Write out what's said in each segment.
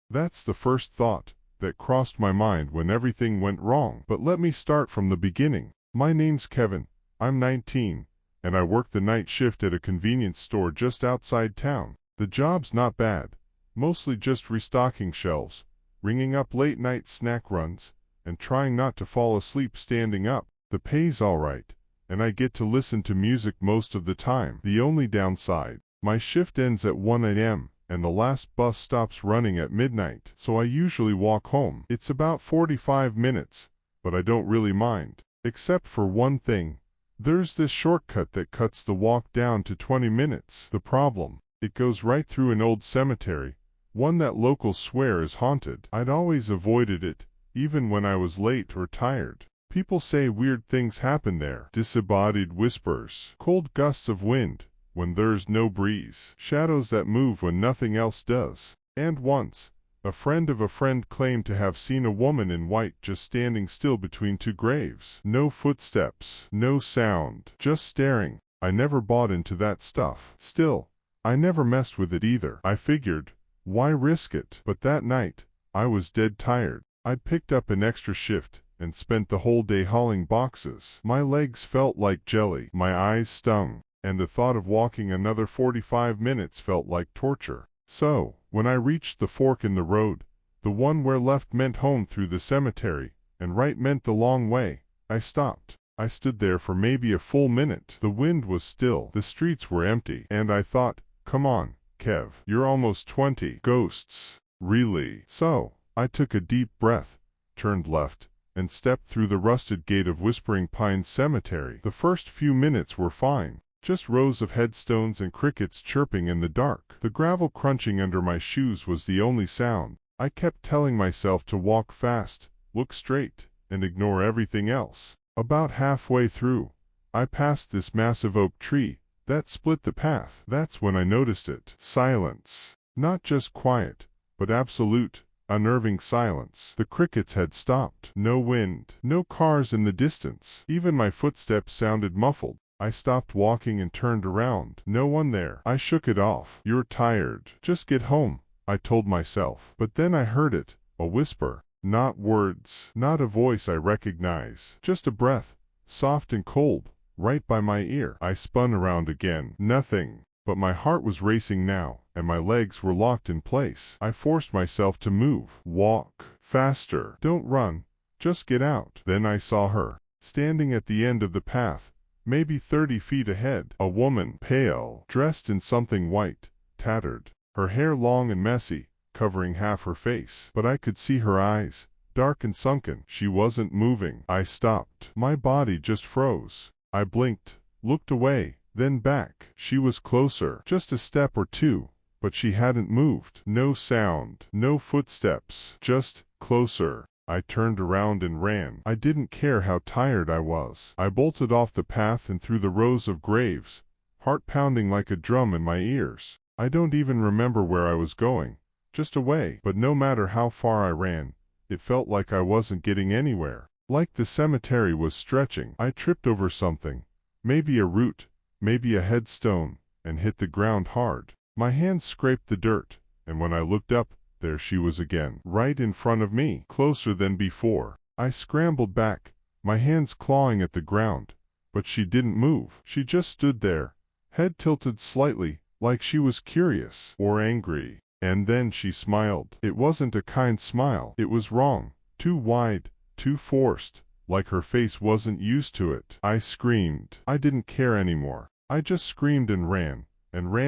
That's the first thought that crossed my mind when everything went wrong. But let me start from the beginning. My name's Kevin. I'm 19, and I work the night shift at a convenience store just outside town. The job's not bad, mostly just restocking shelves, ringing up late-night snack runs, and trying not to fall asleep standing up. The pay's all right, and I get to listen to music most of the time. The only downside, my shift ends at 1 a.m., and the last bus stops running at midnight, so I usually walk home. It's about 45 minutes, but I don't really mind, except for one thing. There's this shortcut that cuts the walk down to 20 minutes. The problem, it goes right through an old cemetery, one that locals swear is haunted. I'd always avoided it, even when I was late or tired. People say weird things happen there. Disembodied whispers, cold gusts of wind when there's no breeze, shadows that move when nothing else does. And once, a friend of a friend claimed to have seen a woman in white just standing still between two graves. No footsteps, no sound, just staring. I never bought into that stuff. Still, I never messed with it either. I figured, why risk it? But that night, I was dead tired. I'd picked up an extra shift and spent the whole day hauling boxes. My legs felt like jelly, my eyes stung, and the thought of walking another 45 minutes felt like torture. So, when I reached the fork in the road, the one where left meant home through the cemetery, and right meant the long way, I stopped. I stood there for maybe a full minute. The wind was still, the streets were empty, and I thought, come on, Kev, you're almost 20. Ghosts, really? So, I took a deep breath, turned left, and stepped through the rusted gate of Whispering Pines Cemetery. The first few minutes were fine. Just rows of headstones and crickets chirping in the dark. The gravel crunching under my shoes was the only sound. I kept telling myself to walk fast, look straight, and ignore everything else. About halfway through, I passed this massive oak tree that split the path. That's when I noticed it. Silence. Not just quiet, but absolute, unnerving silence. The crickets had stopped. No wind. No cars in the distance. Even my footsteps sounded muffled. I stopped walking and turned around. No one there. I shook it off. You're tired. Just get home, I told myself. But then I heard it, a whisper. Not words. Not a voice I recognize. Just a breath, soft and cold, right by my ear. I spun around again. Nothing. But my heart was racing now, and my legs were locked in place. I forced myself to move. Walk. Faster. Don't run. Just get out. Then I saw her, standing at the end of the path, maybe 30 feet ahead. A woman, pale, dressed in something white, tattered, her hair long and messy, covering half her face. But I could see her eyes, dark and sunken. She wasn't moving. I stopped. My body just froze. I blinked, looked away, then back. She was closer, just a step or two, but she hadn't moved. No sound, no footsteps, just closer. I turned around and ran. I didn't care how tired I was. I bolted off the path and through the rows of graves, heart pounding like a drum in my ears. I don't even remember where I was going, just away. But no matter how far I ran, it felt like I wasn't getting anywhere. Like the cemetery was stretching. I tripped over something, maybe a root, maybe a headstone, and hit the ground hard. My hands scraped the dirt, and when I looked up, there she was again, right in front of me, closer than before. I scrambled back, my hands clawing at the ground, but she didn't move. She just stood there, head tilted slightly, like she was curious or angry. And then she smiled. It wasn't a kind smile. It was wrong, too wide, too forced, like her face wasn't used to it. I screamed. I didn't care anymore. I just screamed and ran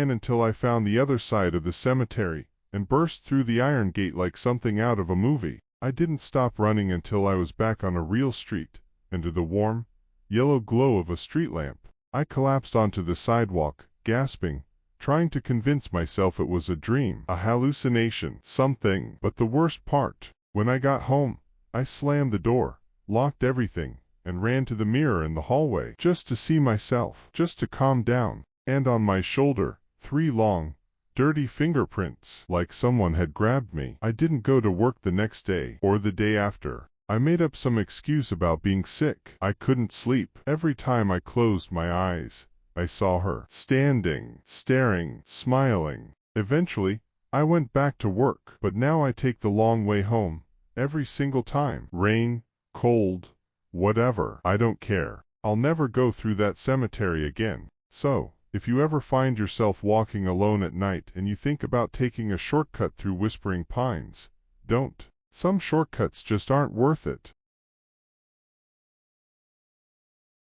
until I found the other side of the cemetery, and burst through the iron gate like something out of a movie. I didn't stop running until I was back on a real street, into the warm, yellow glow of a street lamp. I collapsed onto the sidewalk, gasping, trying to convince myself it was a dream, a hallucination, something. But the worst part, when I got home, I slammed the door, locked everything, and ran to the mirror in the hallway, just to see myself, just to calm down. And on my shoulder, 3 long, dirty fingerprints, like someone had grabbed me. I didn't go to work the next day, or the day after. I made up some excuse about being sick. I couldn't sleep. Every time I closed my eyes, I saw her, standing, staring, smiling. Eventually, I went back to work, but now I take the long way home, every single time. Rain, cold, whatever, I don't care. I'll never go through that cemetery again. So, if you ever find yourself walking alone at night and you think about taking a shortcut through Whispering Pines, don't. Some shortcuts just aren't worth it.